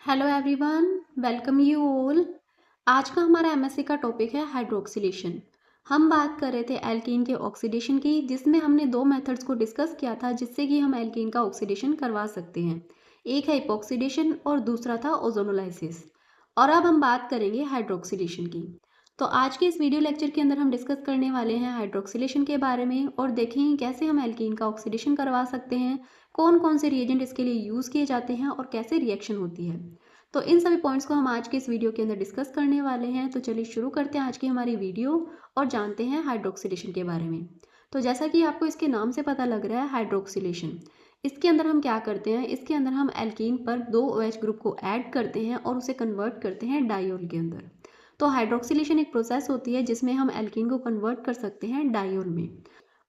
Hello everyone, welcome you all. आज का हमारा एमएससी का टॉपिक है हाइड्रोक्सिलेशन। हम बात कर रहे थे एल्कीन के ऑक्सीडेशन की, जिसमें हमने दो मेथड्स को डिस्कस किया था जिससे कि हम एल्कीन का ऑक्सीडेशन करवा सकते हैं। एक है इपॉक्सीडेशन और दूसरा था ओजोनोलाइसिस। और अब हम बात करेंगे हाइड्रोक्सिलेशन की। तो आज के इस वीडियो लेक्चर के अंदर हम डिस्कस करने वाले हैं हाइड्रोक्सिलेशन के बारे में और देखेंगे कैसे हम एल्कीन का ऑक्सीडेशन करवा सकते हैं, कौन कौन से रिएजेंट इसके लिए यूज़ किए जाते हैं और कैसे रिएक्शन होती है। तो इन सभी पॉइंट्स को हम आज के इस वीडियो के अंदर डिस्कस करने वाले हैं। तो चलिए शुरू करते हैं आज की हमारी वीडियो और जानते हैं हाइड्रोक्सिलेशन के बारे में। तो जैसा कि आपको इसके नाम से पता लग रहा है हाइड्रोक्सिलेशन, इसके अंदर हम क्या करते हैं, इसके अंदर हम एल्कीन पर दो OH ग्रुप को ऐड करते हैं और उसे कन्वर्ट करते हैं डायोल के अंदर। तो हाइड्रोक्सिलेशन एक प्रोसेस होती है जिसमें हम एल्कीन को कन्वर्ट कर सकते हैं डायोल में।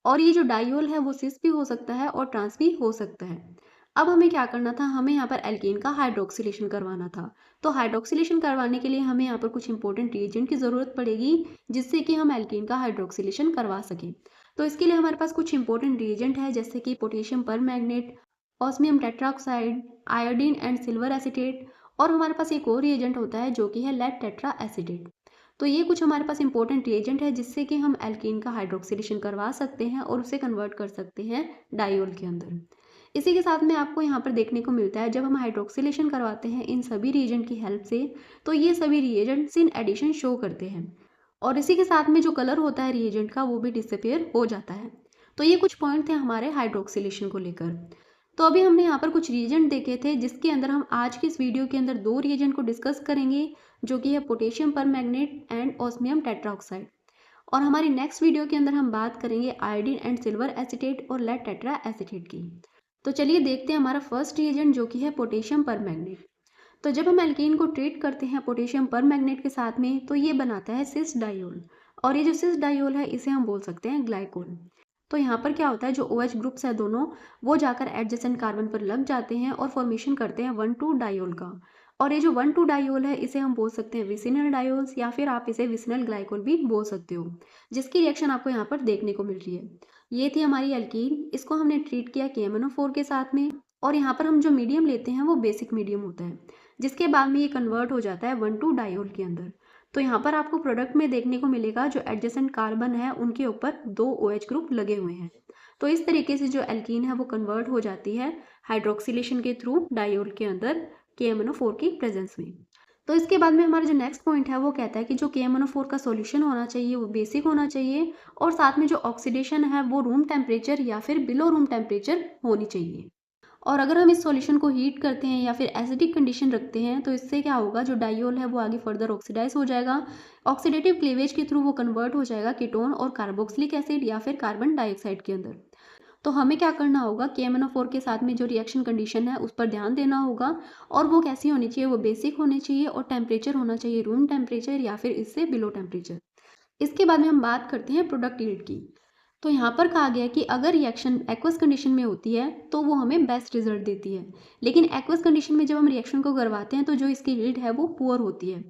और ये जो डायोल है वो सिस भी हो सकता है और ट्रांस भी हो सकता है। अब हमें क्या करना था, हमें यहाँ पर एल्कीन का हाइड्रोक्सिलेशन करवाना था। तो हाइड्रोक्सिलेशन करवाने के लिए हमें यहाँ पर कुछ इंपॉर्टेंट रिएजेंट की ज़रूरत पड़ेगी जिससे कि हम एल्कीन का हाइड्रोक्सिलेशन करवा सकें। तो इसके लिए हमारे पास कुछ इंपॉर्टेंट रिएजेंट है जैसे कि potassium permanganate, osmium tetroxide, iodine and silver acetate. और हमारे पास एक और रिएजेंट होता है जो कि है लेड टेट्रा एसीटेट। तो ये कुछ हमारे पास इंपॉर्टेंट रिएजेंट है जिससे कि हम एल्कीन का हाइड्रोक्सिलेशन करवा सकते हैं और उसे कन्वर्ट कर सकते हैं डायोल के अंदर। इसी के साथ में आपको यहाँ पर देखने को मिलता है जब हम हाइड्रोक्सिलेशन करवाते हैं इन सभी रिएजेंट की हेल्प से, तो ये सभी रिएजेंट्स इन एडिशन शो करते हैं और इसी के साथ में जो कलर होता है रिएजेंट का वो भी डिसअपेयर हो जाता है। तो ये कुछ पॉइंट थे हमारे हाइड्रोक्सिलेशन को लेकर। तो अभी हमने यहाँ पर कुछ रिएजेंट देखे थे जिसके अंदर हम आज की इस वीडियो के अंदर दो रिएजेंट को डिस्कस करेंगे जो कि है potassium permanganate and osmium tetroxide. और हमारी नेक्स्ट वीडियो के अंदर हम बात करेंगे आयोडीन एंड सिल्वर एसीटेट और लेड टेट्रा एसीटेट की। तो चलिए देखते हैं हमारा फर्स्ट रिएजेंट जो कि है पोटेशियम परमैंगनेट। तो जब हम एल्कीन को ट्रीट करते हैं पोटेशियम परमैंगनेट के साथ में तो ये बनाता है सिस डायोल। और ये जो सिस डायोल है इसे हम बोल सकते हैं ग्लाइकोल। तो यहाँ पर क्या होता है, जो OH ग्रुप्स है दोनों वो जाकर एडजेसेंट कार्बन पर लग जाते हैं और फॉर्मेशन करते हैं 1,2 डायोल का। और ये जो 1,2 डायोल है इसे हम बोल सकते हैं विसिनल डायोल्स या फिर आप इसे विसिनल ग्लाइकोल भी बोल सकते हो, जिसकी रिएक्शन आपको यहाँ पर देखने को मिल रही है। ये थी हमारी एल्कीन, इसको हमने ट्रीट किया KMnO4 के साथ में। और यहाँ पर हम जो मीडियम लेते हैं वो बेसिक मीडियम होता है जिसके बाद में ये कन्वर्ट हो जाता है 1,2 डायोल के अंदर। तो यहाँ पर आपको प्रोडक्ट में देखने को मिलेगा जो एडजेसेंट कार्बन है उनके ऊपर दो OH ग्रुप लगे हुए हैं। तो इस तरीके से जो एल्कीन है वो कन्वर्ट हो जाती है हाइड्रोक्सिलेशन के थ्रू डायोल के अंदर KMnO4 की प्रेजेंस में। तो इसके बाद में हमारा जो नेक्स्ट पॉइंट है वो कहता है कि जो KMnO4 का सॉल्यूशन होना चाहिए वो बेसिक होना चाहिए और साथ में जो ऑक्सीडेशन है वो रूम टेम्परेचर या फिर बिलो रूम टेम्परेचर होनी चाहिए। और अगर हम इस सॉल्यूशन को हीट करते हैं या फिर एसिडिक कंडीशन रखते हैं तो इससे क्या होगा, जो डायोल है वो आगे फर्दर ऑक्सीडाइज हो जाएगा। ऑक्सीडेटिव क्लीवेज के थ्रू वो कन्वर्ट हो जाएगा कीटोन और कार्बोक्सिलिक एसिड या फिर कार्बन डाइऑक्साइड के अंदर। तो हमें क्या करना होगा, KMnO4 के साथ में जो रिएक्शन कंडीशन है उस पर ध्यान देना होगा। और वो कैसी होनी चाहिए, वो बेसिक होनी चाहिए और टेम्परेचर होना चाहिए रूम टेम्परेचर या फिर इससे बिलो टेम्परेचर। इसके बाद में हम बात करते हैं प्रोडक्ट यील्ड की। तो यहाँ पर कहा गया है कि अगर रिएक्शन एक्वस कंडीशन में होती है तो वो हमें बेस्ट रिजल्ट देती है, लेकिन एक्वस कंडीशन में जब हम रिएक्शन को करवाते हैं तो जो इसकी यील्ड है वो पुअर होती है।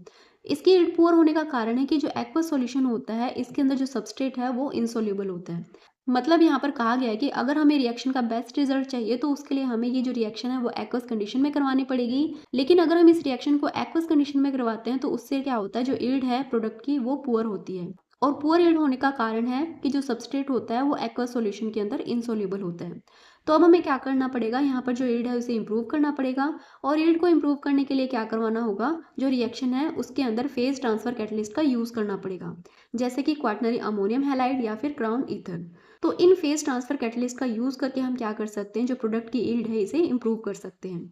इसकी यील्ड पुअर होने का कारण है कि जो एक्वस सॉल्यूशन होता है इसके अंदर जो सबस्ट्रेट है वो इनसोल्यूबल होता है। मतलब यहाँ पर कहा गया है कि अगर हमें रिएक्शन का बेस्ट रिजल्ट चाहिए तो उसके लिए हमें ये जो रिएक्शन है वो एक्वस कंडीशन में करवानी पड़ेगी। लेकिन अगर हम इस रिएक्शन को एक्वस कंडीशन में करवाते हैं तो उससे क्या होता है, जो यील्ड है प्रोडक्ट की वो पुअर होती है। और पुअर यील्ड होने का कारण है कि जो सबस्ट्रेट होता है वो एक्वस सॉल्यूशन के अंदर इनसोल्यूबल होता है। तो अब हमें क्या करना पड़ेगा, यहाँ पर जो यील्ड है उसे इंप्रूव करना पड़ेगा। और यील्ड को इंप्रूव करने के लिए क्या करवाना होगा, जो रिएक्शन है उसके अंदर फेज ट्रांसफर कैटलिस्ट का यूज़ करना पड़ेगा, जैसे कि क्वाटनरी अमोनियम हैलाइड या फिर क्राउन ईथर। तो इन फेज ट्रांसफर कैटलिस्ट का यूज़ करके हम क्या कर सकते हैं, जो प्रोडक्ट की यील्ड है इसे इंप्रूव कर सकते हैं।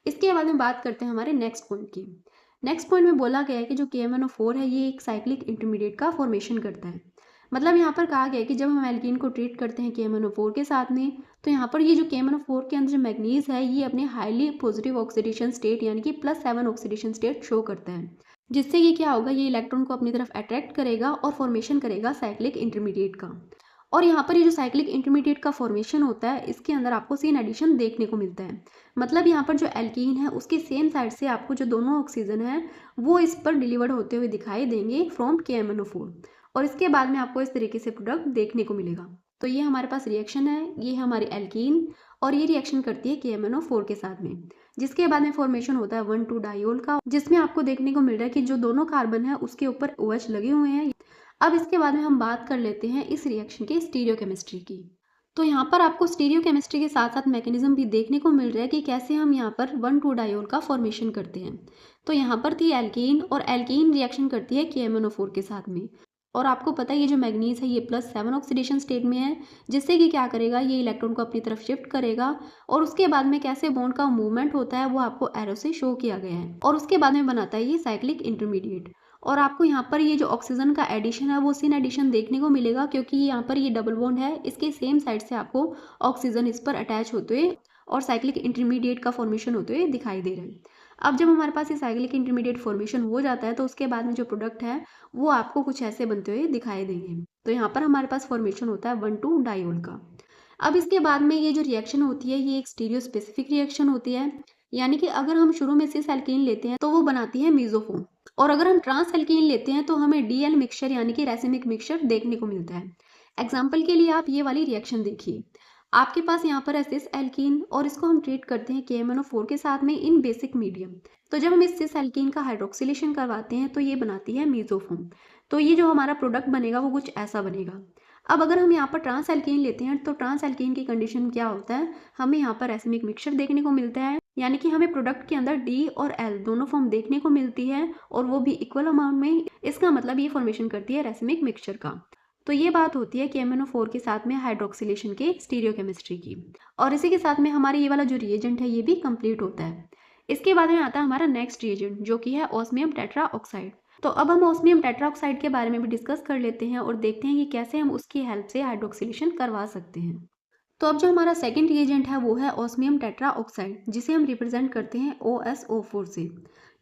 इसके बाद में बात करते हैं हमारे नेक्स्ट पॉइंट की। नेक्स्ट पॉइंट में बोला गया है कि जो KMnO4 है ये एक साइक्लिक इंटरमीडिएट का फॉर्मेशन करता है। मतलब यहाँ पर कहा गया है कि जब हम एल्कीन को ट्रीट करते हैं KMnO4 के साथ में तो यहाँ पर ये जो KMnO4 के अंदर जो मैग्नीज है ये अपने हाईली पॉजिटिव ऑक्सीडेशन स्टेट यानी कि +7 ऑक्सीडेशन स्टेट शो करता है, जिससे कि क्या होगा, ये इलेक्ट्रॉन को अपनी तरफ अट्रैक्ट करेगा और फॉर्मेशन करेगा साइक्लिक इंटरमीडिएट का। और यहाँ पर ये जो साइक्लिक इंटरमीडिएट का फॉर्मेशन होता है इसके अंदर आपको सीन एडिशन देखने को मिलता है। मतलब यहाँ पर जो एल्कीन है उसके सेम साइड से आपको जो दोनों ऑक्सीजन है वो इस पर डिलीवर्ड होते हुए दिखाई देंगे फ्रॉम KMnO4। और इसके बाद में आपको इस तरीके से प्रोडक्ट देखने को मिलेगा। तो ये हमारे पास रिएक्शन है, ये है हमारी एल्कीन और ये रिएक्शन करती है KMnO4 के साथ में। जिसके बाद में फॉर्मेशन होता है 1,2 डायोल का, जिसमें आपको देखने को मिल रहा है कि जो दोनों कार्बन है उसके ऊपर OH लगे हुए हैं। अब इसके बाद में हम बात कर लेते हैं इस रिएक्शन की स्टीरियोकेमिस्ट्री की। तो यहाँ पर आपको स्टीरियोकेमिस्ट्री के साथ साथ मैकेनिज्म भी देखने को मिल रहा है कि कैसे हम यहाँ पर 1,2 डायोल का फॉर्मेशन करते हैं। तो यहाँ पर थी एल्कीन, और एल्कीन रिएक्शन करती है KMnO4 के साथ में। और आपको पता है ये जो मैग्नीज है ये +7 ऑक्सीडेशन स्टेट में है, जिससे कि क्या करेगा, ये इलेक्ट्रॉन को अपनी तरफ शिफ्ट करेगा। और उसके बाद में कैसे बॉन्ड का मूवमेंट होता है वो आपको एरो से शो किया गया है। और उसके बाद में बनाता है ये साइक्लिक इंटरमीडिएट। और आपको यहाँ पर ये जो ऑक्सीजन का एडिशन है वो सिन एडिशन देखने को मिलेगा, क्योंकि यहाँ पर ये डबल बॉन्ड है, इसके सेम साइड से आपको ऑक्सीजन इस पर अटैच होते हुए और साइक्लिक इंटरमीडिएट का फॉर्मेशन होते हुए दिखाई दे रहा है। अब जब हमारे पास ये साइक्लिक इंटरमीडिएट फॉर्मेशन हो जाता है तो उसके बाद में जो प्रोडक्ट है वो आपको कुछ ऐसे बनते हुए दिखाई देंगे। तो यहाँ पर हमारे पास फॉर्मेशन होता है 1,2 डायोल का। अब इसके बाद में ये जो रिएक्शन होती है ये एक स्टीरियो स्पेसिफिक रिएक्शन होती है, यानी कि अगर हम शुरू में सिस एल्कीन लेते हैं तो वो बनाती है मीजोफोम, और अगर हम ट्रांस एल्कीन लेते हैं तो हमें DL मिक्सचर यानी कि रेसिमिक मिक्सचर देखने को मिलता है। एग्जाम्पल के लिए आप ये वाली रिएक्शन देखिए, आपके पास यहाँ पर है सिस एल्कीन और इसको हम ट्रीट करते हैं KMnO4 के साथ में इन बेसिक मीडियम। तो जब हम इस सिस एल्कीन का हाइड्रोक्सिलेशन करवाते हैं तो ये बनाती है मीजोफोम। तो ये जो हमारा प्रोडक्ट बनेगा वो कुछ ऐसा बनेगा। अब अगर हम यहाँ पर ट्रांस एल्कीन लेते हैं तो ट्रांस एल्कीन की कंडीशन क्या होता है, हमें यहाँ पर रेसिमिक मिक्सचर देखने को मिलता है, यानी कि हमें प्रोडक्ट के अंदर D और L दोनों फॉर्म देखने को मिलती है और वो भी इक्वल अमाउंट में। इसका मतलब ये फॉर्मेशन करती है रेसिमिक मिक्सचर का। तो ये बात होती है KMnO4 के साथ में हाइड्रोक्सिलेशन के स्टीरियोकेमिस्ट्री की। और इसी के साथ में हमारे ये वाला जो रिएजेंट है ये भी कंप्लीट होता है। इसके बाद में आता है हमारा नेक्स्ट रिएजेंट जो कि है ऑस्मियम टेट्रा ऑक्साइड। तो अब हम ऑस्मियम टेट्रा ऑक्साइड के बारे में भी डिस्कस कर लेते हैं और देखते हैं कि कैसे हम उसकी हेल्प से हाइड्रोक्सिलेशन करवा सकते हैं। तो अब जो हमारा सेकंड रिएजेंट है वो है ऑस्मियम टेट्रा ऑक्साइड, जिसे हम रिप्रेजेंट करते हैं OSO4 से।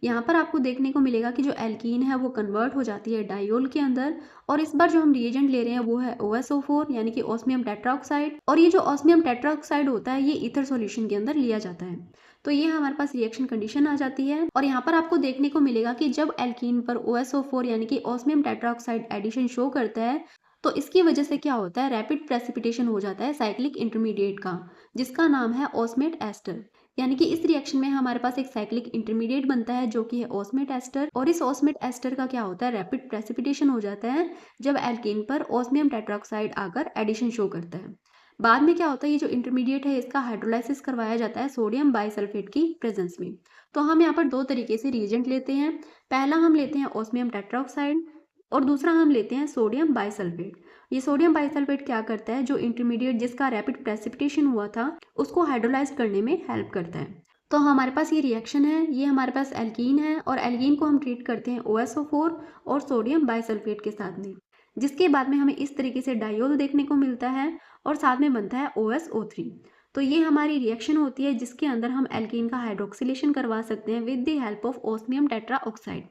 यहाँ पर आपको देखने को मिलेगा कि जो एल्कीन है वो कन्वर्ट हो जाती है डायोल के अंदर, और इस बार जो हम रिएजेंट ले रहे हैं वो है OSO4 यानी कि ऑस्मियम टेट्रा ऑक्साइड। और ये जो ऑस्मियम टेट्रा ऑक्साइड होता है ये ईथर सॉल्यूशन के अंदर लिया जाता है। तो ये हमारे पास रिएक्शन कंडीशन आ जाती है, और यहाँ पर आपको देखने को मिलेगा कि जब एल्कीन पर OSO4 यानी कि osmium tetra oxide addition show करता है तो इसकी वजह से क्या होता है, रैपिड प्रेसिपिटेशन हो जाता है साइक्लिक इंटरमीडिएट का, जिसका नाम है ऑस्मेट एस्टर। यानी कि इस रिएक्शन में हमारे पास एक साइक्लिक इंटरमीडिएट बनता है जो कि है ऑस्मेट एस्टर, और इस ऑस्मेट एस्टर का क्या होता है, रैपिड प्रेसिपिटेशन हो जाता है जब एल्कीन पर ऑस्मियम टेट्राऑक्साइड आकर एडिशन शो करता है। बाद में क्या होता है, ये जो इंटरमीडिएट है इसका हाइड्रोलाइसिस करवाया जाता है सोडियम बाइसल्फेट की प्रेजेंस में। तो हम यहाँ पर दो तरीके से रिएजेंट लेते हैं। पहला हम लेते हैं ऑस्मियम टेट्राऑक्साइड और दूसरा हम लेते हैं सोडियम बाइसल्फेट। ये सोडियम बाइसल्फेट क्या करता है, जो इंटरमीडिएट जिसका रैपिड प्रेसिपिटेशन हुआ था उसको हाइड्रोलाइज करने में हेल्प करता है। तो हमारे पास ये रिएक्शन है, ये हमारे पास एल्कीन है और एल्कीन को हम ट्रीट करते हैं OSO4 और सोडियम बाइसल्फेट के साथ में, जिसके बाद में हमें इस तरीके से डायोल देखने को मिलता है और साथ में बनता है OSO3। तो ये हमारी रिएक्शन होती है जिसके अंदर हम एल्कीन का हाइड्रोक्सिलेशन करवा सकते हैं with the help of osmium tetra oxide.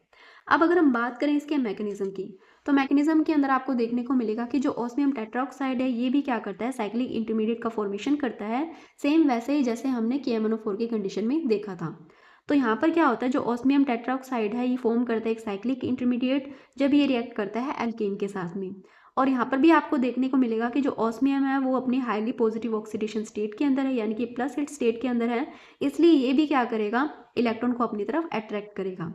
अब अगर हम बात करें इसके मैकेनिज्म की, तो मैकेनिज्म के अंदर आपको देखने को मिलेगा कि जो ऑस्मियम टेट्राऑक्साइड है ये भी क्या करता है, साइक्लिक इंटरमीडिएट का फॉर्मेशन करता है, सेम वैसे ही जैसे हमने KMnO4 की कंडीशन में देखा था। तो यहाँ पर क्या होता है, जो ऑस्मियम टेट्राऑक्साइड है ये फॉर्म करता है एक साइक्लिक इंटरमीडिएट जब ये रिएक्ट करता है एल्कीन के साथ में। और यहाँ पर भी आपको देखने को मिलेगा कि जो ऑस्मियम है वो अपनी हाईली पॉजिटिव ऑक्सीडेशन स्टेट के अंदर है, यानी कि प्लस हिट स्टेट के अंदर है, इसलिए ये भी क्या करेगा, इलेक्ट्रॉन को अपनी तरफ अट्रैक्ट करेगा।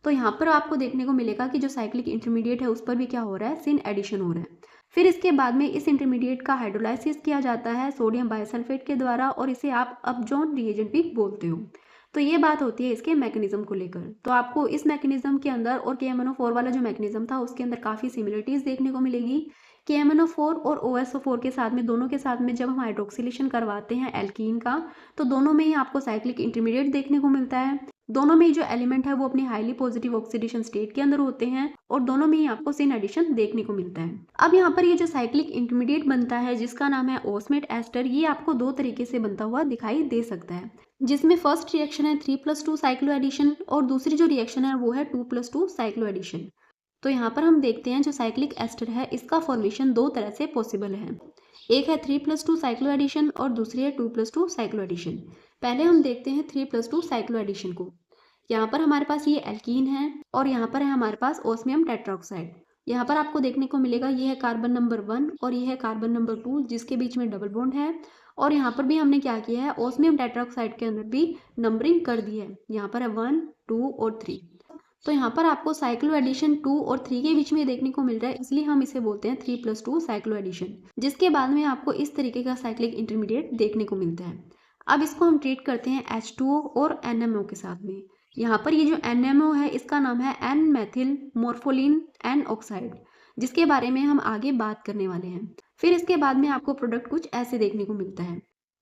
तो यहाँ पर आपको देखने को मिलेगा कि जो साइक्लिक इंटरमीडिएट है उस पर भी क्या हो रहा है, सिन एडिशन हो रहा है। फिर इसके बाद में इस इंटरमीडिएट का हाइड्रोलाइसिस किया जाता है सोडियम बाइसल्फेट के द्वारा, और इसे आप अपजॉन रिएजेंट भी बोलते हो। तो ये बात होती है इसके मैकेनिज्म को लेकर। तो आपको इस मैकेनिज्म के अंदर और KMnO4 वाला जो मैकेनिज्म था उसके अंदर काफ़ी सिमिलरिटीज़ देखने को मिलेगी। KMnO4 और OSO4 के साथ में, दोनों के साथ में जब हम हाइड्रोक्सिलेशन करवाते हैं एल्कीन का, तो दोनों में ही आपको साइक्लिक इंटरमीडिएट देखने को मिलता है। दोनों में ही जो एलिमेंट है वो अपनी हाईली पॉजिटिव ऑक्सीडेशन स्टेट के अंदर होते हैं, और दोनों में ही आपको सिन एडिशन देखने को मिलता है। अब यहाँ पर ये जो साइक्लिक इंटरमीडिएट बनता है जिसका नाम है ऑस्मेट एस्टर, ये आपको दो तरीके से बनता हुआ दिखाई दे सकता है, जिसमें फर्स्ट रिएक्शन है 3+2 साइक्लो एडिशन और दूसरी जो रिएक्शन है वो है 2+2 साइक्लो एडिशन। तो यहाँ पर हम देखते हैं जो साइक्लिक एस्टर है इसका फॉर्मेशन दो तरह से पॉसिबल है, एक है 3+2 साइक्लो एडिशन और दूसरी है 2+2 साइक्लो एडिशन। पहले हम देखते हैं 3+2 साइक्लो एडिशन को। यहाँ पर हमारे पास ये एल्कीन है और यहाँ पर है हमारे पास ऑस्मियम टेट्राऑक्साइड। यहाँ पर आपको देखने को मिलेगा ये है कार्बन नंबर 1 और ये है कार्बन नंबर 2 जिसके बीच में डबल बॉन्ड है, और यहाँ पर भी हमने क्या किया है, ओस्मियम टेट्राऑक्साइड के अंदर भी नंबरिंग कर दी है। यहाँ पर है 1, 2 और 3। तो यहाँ पर आपको साइक्लो एडिशन 2 और 3 के बीच में देखने को मिल रहा है, इसलिए हम इसे बोलते हैं 3+2 साइक्लो एडिशन, जिसके बाद में आपको इस तरीके का साइक्लिक इंटरमीडिएट देखने को मिलता है। अब इसको हम ट्रीट करते हैं H2O और NMO के साथ में। यहाँ पर ये जो NMO है इसका नाम है एन मैथिल मोर्फोलिन एन ऑक्साइड, जिसके बारे में हम आगे बात करने वाले हैं। फिर इसके बाद में आपको प्रोडक्ट कुछ ऐसे देखने को मिलता है।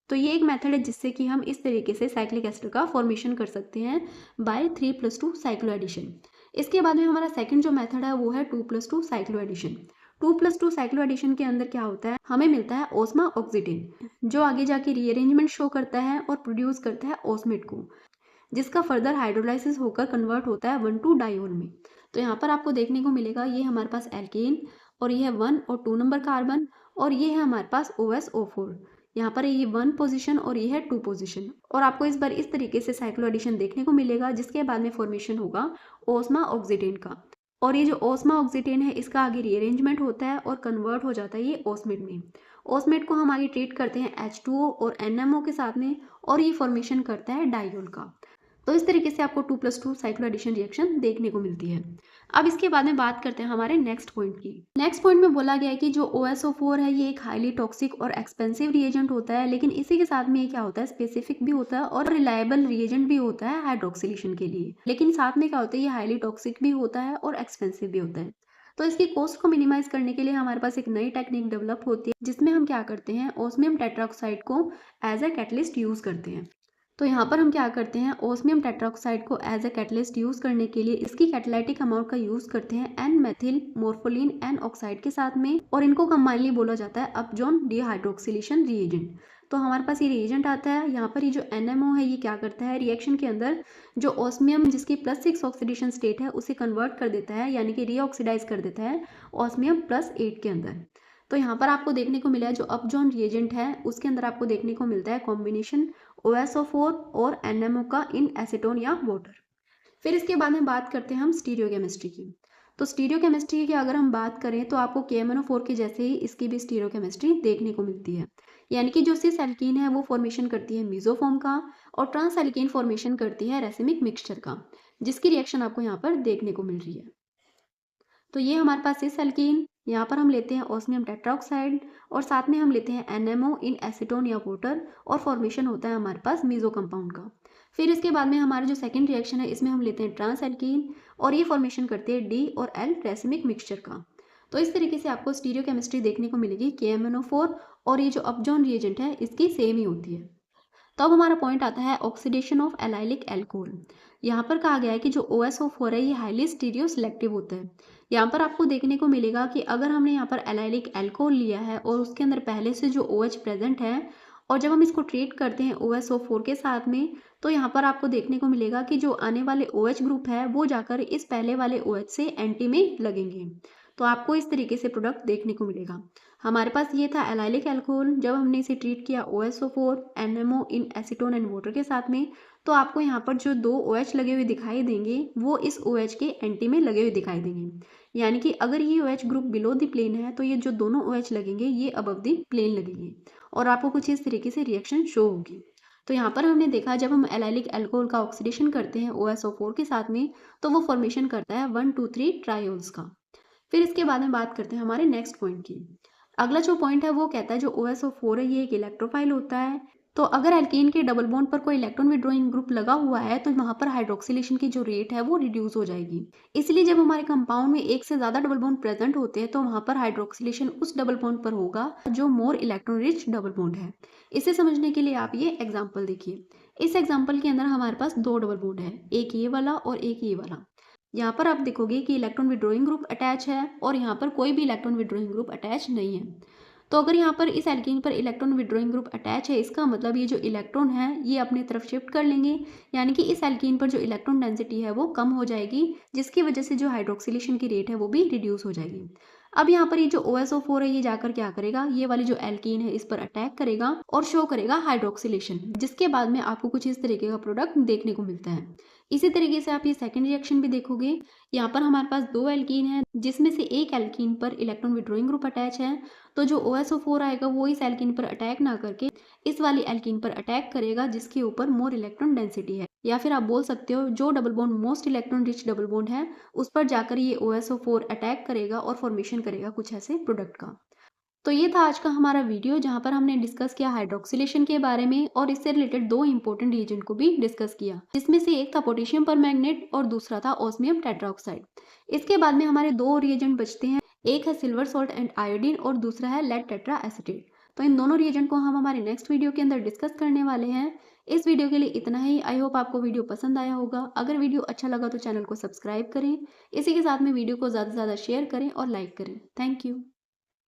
तो ये एक मेथड है जिससे कि हम इस तरीके से साइक्लिक एसिड का फॉर्मेशन कर सकते हैं बाय 3+2 साइक्लो एडिशन। इसके बाद में हमारा सेकंड जो मेथड है वो है 2+2 साइक्लो एडिशन। 2+2 साइक्लो एडिशन के अंदर क्या होता है, हमें मिलता है ओस्मा ऑक्सीडेन, जो आगे जाके रीअरेंजमेंट शो करता है और प्रोड्यूस करता है ओस्मेट को, जिसका फर्दर हाइड्रोलाइसिस होकर कन्वर्ट होता है 1,2 डायोल में। तो यहाँ पर आपको देखने को मिलेगा ये हमारे पास एल्केन, और ये है 1 और 2 नंबर कार्बन, और ये है हमारे पास OSO4। यहाँ पर ये 1 पोजीशन और ये है 2 पोजीशन, और आपको इस बार इस तरीके से साइक्लो एडिशन देखने को मिलेगा, जिसके बाद में फॉर्मेशन होगा ओस्मा ऑक्सीडेन का। और ये जो ओस्मा ऑक्सीडेन है इसका आगे रीअरेंजमेंट होता है और कन्वर्ट हो जाता है ये ओस्मेट में। ओस्मेट को हम आगे ट्रीट करते हैं H2O और NMO के साथ में, और ये फॉर्मेशन करता है डायोल का। तो इस तरीके से आपको 2+2 साइक्लो एडिशन रिएक्शन देखने को मिलती है। अब इसके बाद में बात करते हैं हमारे नेक्स्ट पॉइंट की। नेक्स्ट पॉइंट में बोला गया है कि जो OSO4 है ये एक हाईली टॉक्सिक और एक्सपेंसिव रिएजेंट होता है, लेकिन इसी के साथ में ये क्या होता है, स्पेसिफिक भी होता है और रिलायबल रिएजेंट भी होता है हाइड्रोक्सिलेशन के लिए। लेकिन साथ में क्या होता है, ये हाईली टॉक्सिक भी होता है और एक्सपेंसिव भी होता है। तो इसकी कॉस्ट को मिनिमाइज करने के लिए हमारे पास एक नई टेक्निक डेवलप होती है, जिसमें हम क्या करते हैं, ओस्मियम टेट्राऑक्साइड को एज ए कैटलिस्ट यूज करते हैं। तो यहाँ पर हम क्या करते हैं, ओस्मियम टेट्राऑक्साइड को एज ए कैटलिस्ट यूज करने के लिए इसकी कैटालिटिक अमाउंट का यूज करते हैं एन मेथिल मोर्फोलिन एन ऑक्साइड के साथ में, और इनको कंबाइनली बोला जाता है अपजॉन डिहाइड्रोक्सिलेशन रिएजेंट। तो हमारे पास ये रिएजेंट आता है। यहाँ पर ये जो NMO है ये क्या करता है, रिएक्शन के अंदर जो ओस्मियम जिसकी +6 ऑक्सीडेशन स्टेट है उसे कन्वर्ट कर देता है, यानी कि रीऑक्सीडाइज कर देता है ओस्मियम +8 के अंदर। तो यहाँ पर आपको देखने को मिला है जो अपजॉन रिएजेंट है उसके अंदर आपको देखने को मिलता है कॉम्बिनेशन OSO4 और NMO का इन एसीटोन या वाटर। फिर इसके बाद में बात करते हैं हम स्टीरियोकेमिस्ट्री की। तो स्टीरियोकेमिस्ट्री की अगर हम बात करें तो आपको KMNO4 के जैसे ही इसकी भी स्टीरियोकेमिस्ट्री देखने को मिलती है, यानी कि जो सिस एल्कीन है वो फॉर्मेशन करती है मीजोफॉर्म का, और ट्रांस एल्कीन फॉर्मेशन करती है रेसिमिक मिक्सचर का, जिसकी रिएक्शन आपको यहाँ पर देखने को मिल रही है। तो ये हमारे पास सिस एल्कीन, यहाँ पर हम लेते हैं ओस्मियम टेट्राऑक्साइड और साथ में हम लेते हैं NMO इन एसीटोन या वाटर, और फॉर्मेशन होता है हमारे पास मीजो कंपाउंड का। फिर इसके बाद में हमारा जो सेकंड रिएक्शन है इसमें हम लेते हैं ट्रांस एल्कीन, और ये फॉर्मेशन करती है D और L रेसिमिक मिक्सचर का। तो इस तरीके से आपको स्टीरियोकेमिस्ट्री देखने को मिलेगी। KMNO4 और ये जो अपजॉन रिएजेंट है इसकी सेम ही होती है। तो अब हमारा पॉइंट आता है ऑक्सीडेशन ऑफ एलाइलिक एल्कोहल। यहाँ पर कहा गया है कि जो OSO4 है ये हाईली स्टीरियो सिलेक्टिव होता है। यहाँ पर आपको देखने को मिलेगा कि अगर हमने यहाँ पर एलाइलिक एल्कोहल लिया है और उसके अंदर पहले से जो OH प्रेजेंट है, और जब हम इसको ट्रीट करते हैं OSO4 के साथ में, तो यहाँ पर आपको देखने को मिलेगा कि जो आने वाले OH ग्रुप है वो जाकर इस पहले वाले OH से एंटी में लगेंगे। तो आपको इस तरीके से प्रोडक्ट देखने को मिलेगा। हमारे पास ये था एलाइलिक अल्कोहल, जब हमने इसे ट्रीट किया OSO4 NMO in acetone and water के साथ में, तो आपको यहाँ पर जो 2 OH लगे हुए दिखाई देंगे वो इस OH के एंटी में लगे हुए दिखाई देंगे, यानी कि अगर ये OH group below the plane है तो ये जो दोनों OH लगेंगे ये अबव द प्लेन लगेंगे, और आपको कुछ इस तरीके से रिएक्शन शो होगी। तो यहाँ पर हमने देखा जब हम एलाइलिक अल्कोहल का ऑक्सीडेशन करते हैं OSO4 के साथ में, तो वो फॉर्मेशन करता है 1, 2, 3 ट्रायोल्स का। फिर इसके बाद में बात करते हैं हमारे नेक्स्ट पॉइंट की। अगला जो पॉइंट है वो कहता है जो OSO4 है ये एक इलेक्ट्रोफाइल होता है। तो अगर एल्कीन के डबल बॉन्ड पर कोई इलेक्ट्रॉन विड्रॉइंग ग्रुप लगा हुआ है तो वहां पर हाइड्रोक्सिलेशन की जो रेट है वो रिड्यूस हो जाएगी। इसलिए जब हमारे कंपाउंड में एक से ज्यादा डबल बॉन्ड प्रेजेंट होते हैं तो वहां पर हाइड्रोक्सिलेशन उस डबल बॉन्ड पर होगा जो more electron rich double bond है। इसे समझने के लिए आप ये एग्जाम्पल देखिए। इस एग्जाम्पल के अंदर हमारे पास 2 डबल बॉन्ड है, एक ये वाला और एक ये वाला। यहाँ पर आप देखोगे कि इलेक्ट्रॉन विड्रॉइंग ग्रुप अटैच है और यहाँ पर कोई भी इलेक्ट्रॉन विड्रॉइंग ग्रुप अटैच नहीं है। तो अगर यहाँ पर इस एल्कीन पर इलेक्ट्रॉन विड्रॉइंग ग्रुप अटैच है, इसका मतलब ये जो इलेक्ट्रॉन है ये अपनी तरफ शिफ्ट कर लेंगे, यानी कि इस एल्कीन पर जो इलेक्ट्रॉन डेंसिटी है वो कम हो जाएगी, जिसकी वजह से जो हाइड्रोक्सिलेशन की रेट है वो भी रिड्यूस हो जाएगी। अब यहाँ पर ये जो OSO4 है ये जाकर क्या करेगा, ये वाली जो एल्कीन है इस पर अटैक करेगा और शो करेगा हाइड्रोक्सिलेशन, जिसके बाद में आपको कुछ इस तरीके का प्रोडक्ट देखने को मिलता है। इसी तरीके से आप ये सेकंड रिएक्शन भी देखोगे, यहाँ पर हमारे पास 2 एल्कीन है जिसमें से एक एल्कीन पर इलेक्ट्रॉन विड्रॉइंग ग्रुप अटैच है, तो जो OSO4 आएगा वो इस एल्कीन पर अटैक ना करके इस वाली एल्कीन पर अटैक करेगा जिसके ऊपर मोर इलेक्ट्रॉन डेंसिटी है, या फिर आप बोल सकते हो जो double bond most electron rich double bond है उस पर जाकर ये OSO4 अटैक करेगा और फॉर्मेशन करेगा कुछ ऐसे प्रोडक्ट का। तो ये था आज का हमारा वीडियो जहाँ पर हमने डिस्कस किया हाइड्रोक्सिलेशन के बारे में और इससे रिलेटेड 2 इंपॉर्टेंट रिएजेंट को भी डिस्कस किया, जिसमें से एक था पोटेशियम परमैंगनेट और दूसरा था ऑस्मियम टेट्राऑक्साइड। इसके बाद में हमारे 2 रिएजेंट बचते हैं, एक है सिल्वर सॉल्ट एंड आयोडीन और दूसरा है लेड टेट्रा एसीटेट। तो इन दोनों रिएजेंट को हम हमारे नेक्स्ट वीडियो के अंदर डिस्कस करने वाले हैं। इस वीडियो के लिए इतना ही। आई होप आपको वीडियो पसंद आया होगा। अगर वीडियो अच्छा लगा तो चैनल को सब्सक्राइब करें। इसी के साथ में वीडियो को ज़्यादा से ज़्यादा शेयर करें और लाइक करें। Thank you.